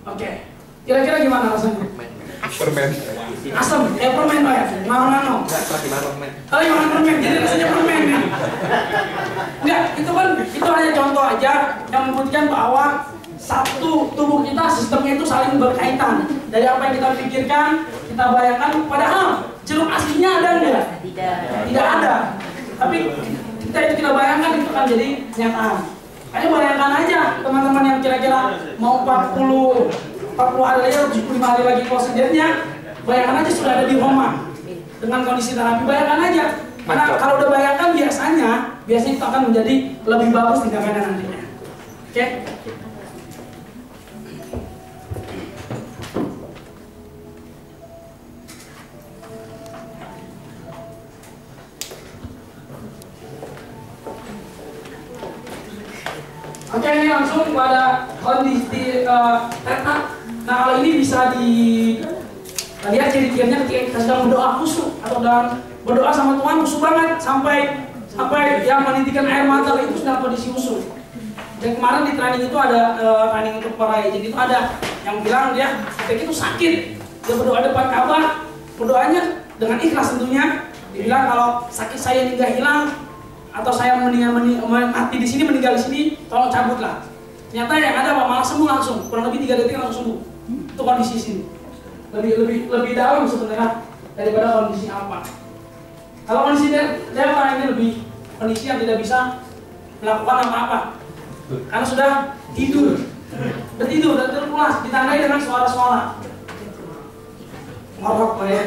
Oke. Kira-kira gimana rasanya? Permen. Asam, kayak permen Pak ya? Nano. Oh iya, permen, jadi rasanya permen ya? Enggak, itu hanya contoh aja yang membuktikan bahwa satu tubuh kita, sistemnya itu saling berkaitan. Dari apa yang kita pikirkan, kita bayangkan, padahal jeruk aslinya ada enggak? Tidak ada. Tapi kita bayangkan itu akan jadi kenyataan. Kayaknya bayangkan aja teman-teman yang kira-kira mau 40 hari lagi, 75 hari lagi closing date-nya, bayangkan aja sudah ada di Roma dengan kondisi terapi. Bayangkan aja, karena kalau udah bayangkan biasanya itu akan menjadi lebih bagus tindakannya nantinya. Oke? Oke, ini langsung pada kondisi tetak. Nah, kalau ini bisa lihat ciri-cirinya ketika kita sedang berdoa khusyuk atau dalam berdoa sama Tuhan khusyuk banget sampai yang menitikan air mata itu sedang kondisi khusyuk. Dan kemarin di training itu ada training untuk para agent itu ada yang bilang dia ketika itu sakit, dia berdoa depan Ka'bah, berdoanya dengan ikhlas tentunya. Dia bilang kalau sakit saya ini nggak hilang, atau saya mendingan mati di sini, meninggal di sini, tolong cabutlah. Ternyata yang ada malah sembuh langsung, kurang lebih 3 detik langsung sembuh. Itu kondisi sini. Lebih dalam sebenarnya daripada kondisi alfa. Kalau kondisi delta ini lebih kondisi yang tidak bisa melakukan apa-apa, karena sudah tidur, udah terpulas, ditandai dengan suara-suara ngorok ya,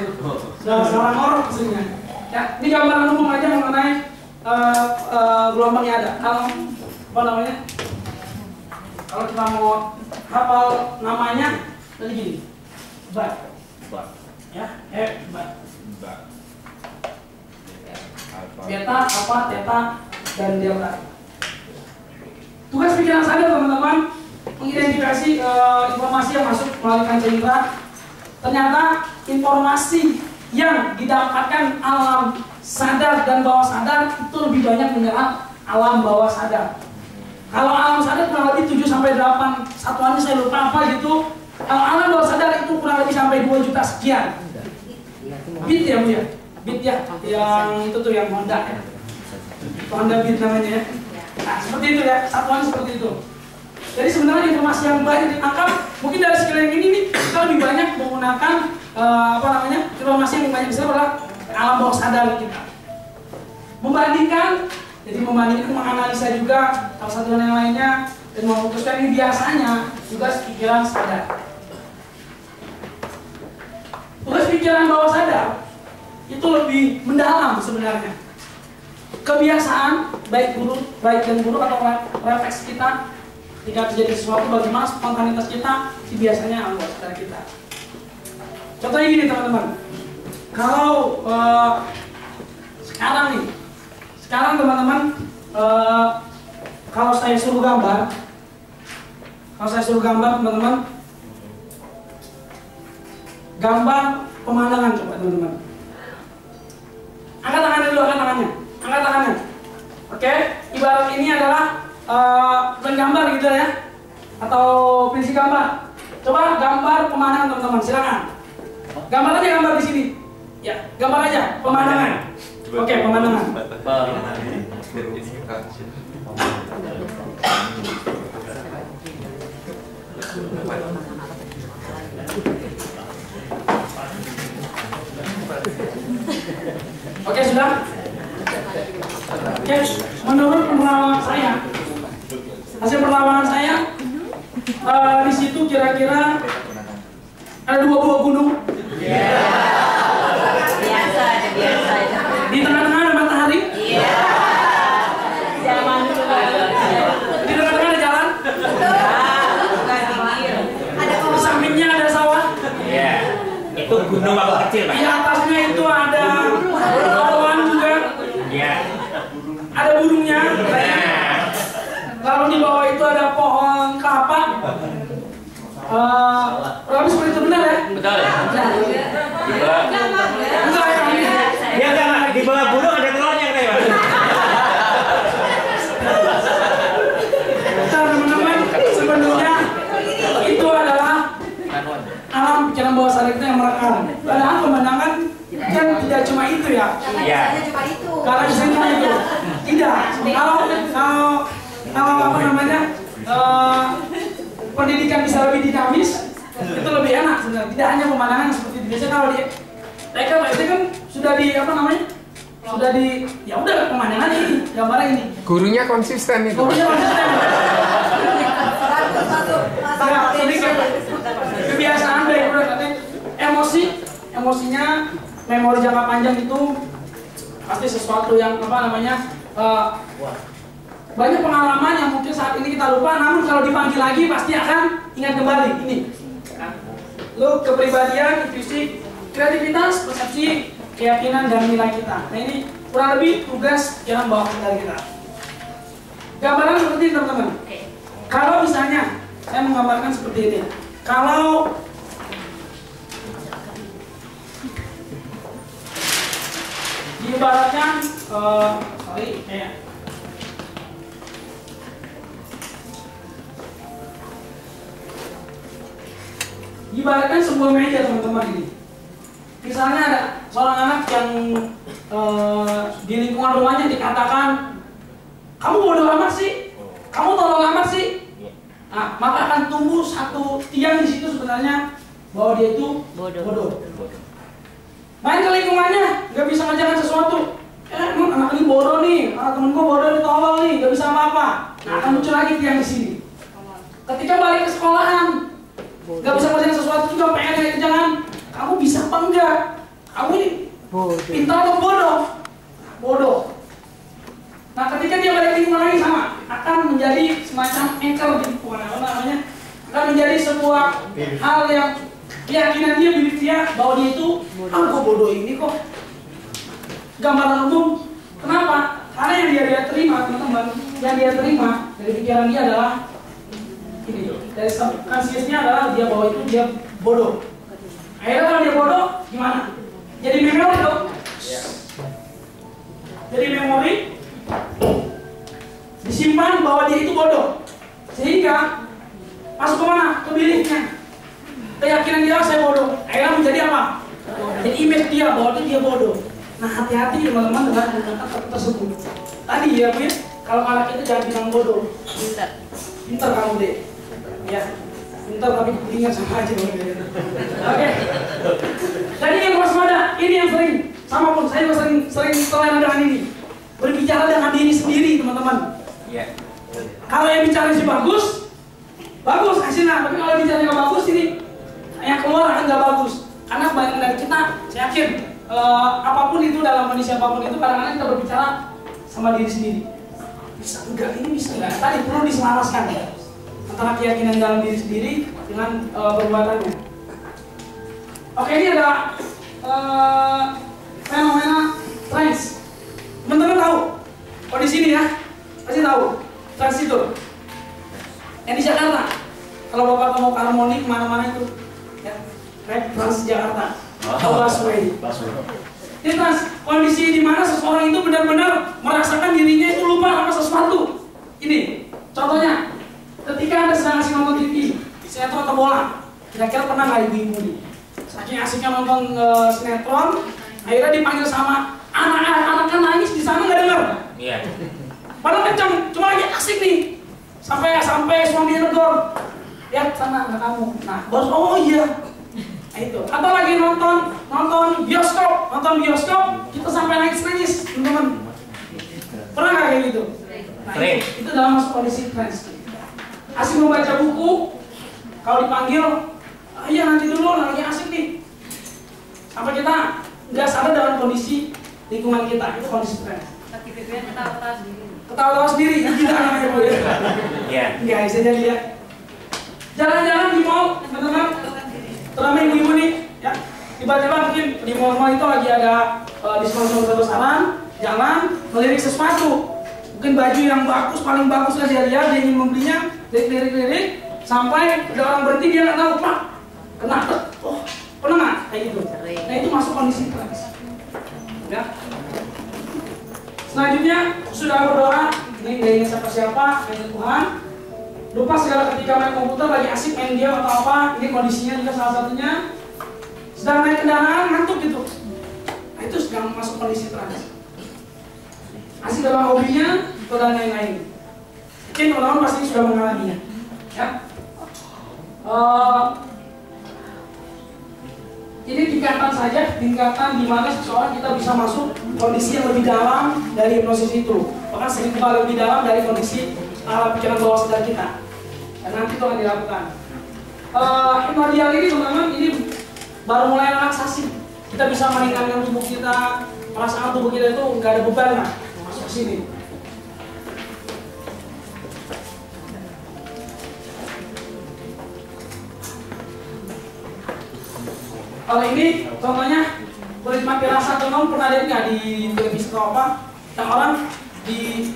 suara ngorok maksudnya. Ya, ini gambaran umum aja mengenai gelombang yang ada. Kalau apa namanya? Kalau kita mau hafal namanya, tadi gini, bat, ya, bat, beta, apa, theta, dan delta. Tugas pikiran sadar teman-teman mengidentifikasi informasi yang masuk melalui panca indera. Ternyata informasi yang didapatkan alam sadar dan bawah sadar itu lebih banyak menyerap alam bawah sadar. Kalau alam sadar kurang lebih 7 sampai 8 satuannya saya lupa apa gitu. Kalau alam bawah sadar itu kurang lebih sampai 2 juta sekian. Bit ya Bu ya? Bit ya, yang itu tuh yang Honda ya. Honda bit namanya ya. Nah seperti itu ya, satuan seperti itu. Jadi sebenarnya informasi yang banyak ditangkap, mungkin dari sekeliling ini nih, kita lebih banyak menggunakan informasi yang banyak bisa adalah alam bawah sadar kita. Membandingkan, jadi membandingkan, menganalisa juga salah satu yang lainnya, dan memutuskan ini biasanya tugas pikiran sadar. Tugas pikiran bawah sadar itu lebih mendalam sebenarnya. Kebiasaan baik dan buruk atau refleks kita ketika terjadi sesuatu, bagaimana spontanitas kita biasanya alam bawah sadar kita. Contohnya gini teman-teman, kalau sekarang teman-teman, kalau saya suruh gambar teman-teman, gambar pemandangan coba teman-teman. Angkat tangannya dulu, angkat tangannya. Oke, ibarat ini adalah penggambar gitu ya, atau prinsip gambar. Coba gambar pemandangan teman-teman, silakan. Gambar aja gambar di sini. Ya, gambar aja pemandangan. Oke, pemandangan. Oke, sudah. Oke, menurut penerawangan saya, hasil penerawangan saya, di situ kira-kira ada 2 buah gunung. Biasa. Di tengah-tengah ada matahari. Iya. Zaman dulu Di tengah-tengah ada jalan. Di sampingnya ada sawah. Iya. Itu gunung apa kecil, Pak? Di atasnya itu ada awan juga. Iya. Ada burungnya. Lalu di bawah itu ada pohon kelapa. Berarti seperti itu benar ya? Betul. Enggak ya? Ya enggak, di bawah burung ada telurnya kayak Pak. Teman-teman, sebenarnya itu adalah alam pikiran bawah sadar kita yang merekam. Padahal pemandangan kan tidak cuma itu ya. Iya. Kalau misalnya cuma itu, tidak. Kalau apa namanya, pendidikan bisa lebih dinamis, itu lebih enak sebenarnya. Tidak hanya pemandangan seperti itu. Biasanya kalau di TK kan sudah di apa namanya, sudah di ya udah pemandangan ini, gambar ini. Gurunya konsisten itu. Gurunya konsisten. Ya, sedikit kebiasaan baik udah katanya emosinya memori jangka panjang itu pasti sesuatu yang apa namanya banyak pengalaman yang mungkin saat ini kita lupa, namun kalau dipanggil lagi pasti akan ingat kembali. Ini lo kepribadian, fisik, kreativitas, persepsi, keyakinan dan nilai kita. Nah ini kurang lebih tugas yang bawah kendali kita. Gambaran seperti ini teman-teman. Kalau misalnya saya menggambarkan seperti ini, kalau diibaratkan, diibaratkan sebuah meja teman-teman ini. Misalnya ada seorang anak yang di lingkungan rumahnya dikatakan kamu bodoh amat sih, kamu tolong amat sih. Nah, maka akan tumbuh satu tiang di situ sebenarnya bahwa dia itu bodoh. Main ke lingkungannya, nggak bisa ngajarkan sesuatu. Emang anak ini bodoh nih, temen gue bodoh nih, tolol nih, nggak bisa apa-apa. Nah, akan muncul lagi tiang di sini. Ketika balik ke sekolahan, nggak bisa ngajarkan sesuatu juga, PR kayak jangan. Kamu bisa apa enggak? Kamu ini pintar atau bodoh? Bodoh. Nah, ketika dia balik ke lingkungan lagi sama, akan menjadi semacam anchor gitu, apa namanya? Akan menjadi sebuah hal yang keyakinan dia, diri dia bahwa dia itu, gue bodoh ini kok. Gambaran umum, kenapa? Karena yang dia terima, teman-teman, yang dia terima dari pikiran dia adalah ini, dari subconsciousnya adalah dia bahwa itu dia bodoh. Akhirnya kalau dia bodoh, gimana? Jadi memori dong. Jadi memori disimpan bahwa dia itu bodoh, sehingga masuk ke mana? Ke biliknya. Keyakinan dia saya bodoh. Akhirnya menjadi apa? Jadi image dia bahwa itu dia bodoh. Nah, hati-hati teman-teman dengan menggunakan kata tersebut. Tadi ya Bu, kalau anak itu jangan bilang bodoh. Pintar kamu deh. Ya, pintar tapi ingat sama aja. Oke. Jadi yang waspada, ini yang sering, sama pun saya juga sering terlena dengan ini. Berbicara dengan diri sendiri, teman-teman. Iya. Kalau yang bicara sih bagus hasilnya. Tapi kalau yang bicara nggak bagus ini, yang keluar akan nggak bagus. Karena banyak dari kita, saya yakin apapun itu dalam kondisi apapun itu kadang-kadang kita berbicara sama diri sendiri. Bisa enggak? Ini bisa enggak? Tadi perlu diselaraskan ya antara keyakinan dalam diri sendiri dengan perbuatannya. Oke, ini ada fenomena trans. Teman-teman tahu? Oh di sini ya, pasti tahu trans itu. Yang di Jakarta, kalau bapak mau ke Harmoni kemana-mana itu, ya, Trans Jakarta. Busway. Ini trans, kondisi di mana seseorang itu benar-benar merasakan dirinya itu lupa sama sesuatu. Ini contohnya, ketika Anda sedang asik nonton TV, sinetron atau bola, kira-kira pernah nggak ibu-ibu nih? Saking asiknya nonton sinetron, akhirnya dipanggil sama anak-anak nangis di sana nggak dengar. Iya. Padahal kencang, cuma lagi asik nih. Sampai suaminya negor, lihat sana anak kamu. Nah, baru oh iya. Itu atau lagi nonton bioskop, kita sampai nangis teman-teman. Pernah nggak kayak gitu? Nah, itu dalam masuk kondisi trans. Asik membaca buku, kalau dipanggil, iya nanti dulu, lagi asik nih. Sampai kita nggak sadar dalam kondisi lingkungan kita, itu kondisi trans. Tapi kemudian ketawa-ketawa sendiri. Ketawa sendiri, tidak namanya Bu ya. Iya. Nggak bisa jadi ya. Jalan-jalan di mall, teman-teman. Terutama ibu-ibu nih, ya, tiba-tiba mungkin di mall-mall itu lagi ada diskon besar-besaran, jalan melirik sesuatu, mungkin baju yang bagus, paling bagus lah dia ingin membelinya, lirik, sampai ada orang berhenti dia nggak tahu Pak, kenapa? Oh, pernah nggak kayak gitu? Nah itu masuk kondisi trans. Ya. Selanjutnya sudah berdoa, ini nggak ingin siapa-siapa, hanya Tuhan. Lupa segala ketika main komputer, lagi asik main game atau apa, ini kondisinya juga salah satunya. Sedang naik kendaraan, ngantuk gitu. Nah itu sedang masuk kondisi trans. Asik dalam hobinya, dan lain-lain. Mungkin teman-teman pasti sudah mengalaminya. Ya. Ini tingkatan saja, tingkatan di mana seseorang kita bisa masuk kondisi yang lebih dalam dari hipnosis itu. Bahkan 1000 kali lebih dalam dari kondisi pikiran bawah sadar kita. Dan nanti itu akan dilakukan. Hipnodial ini teman-teman, ini baru mulai relaksasi. Kita bisa meringankan tubuh kita, merasakan tubuh kita itu nggak ada beban lah masuk ke sini. Kalau ini contohnya kulit mati rasa, teman pernah lihat nggak di televisi atau apa? Yang orang di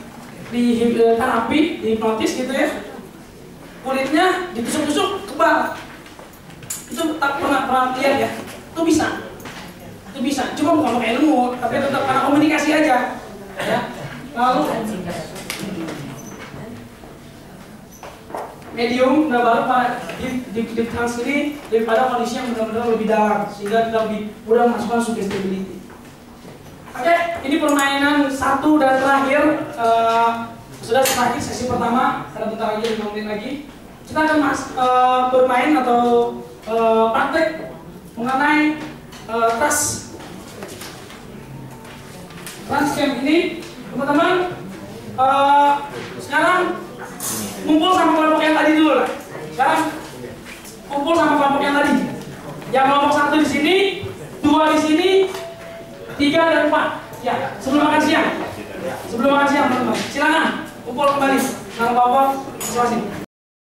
terapi, di hipnotis gitu ya, kulitnya ditusuk-tusuk kebal. Itu tak pernah lihat ya? Itu bisa. Cuma bukan pakai ilmu, tapi tetap karena komunikasi aja. Ya. Lalu medium baru di trans ini daripada kondisi yang benar-benar lebih dalam, sehingga kita lebih mudah masukkan suggestibility. Oke, ini permainan satu dan terakhir sudah terakhir sesi pertama, karena bentar lagi 5 menit lagi. Kita akan bermain atau praktek mengenai trust camp ini, teman-teman. Sekarang kumpul sama kelompok yang tadi dulu lah. Sekarang kumpul sama kelompok yang tadi. Yang kelompok 1 di sini, 2 di sini, 3 dan 4. Ya, sebelum makan siang. Sebelum makan siang, teman-teman. Silakan kumpul kembali sama kelompok masing-masing.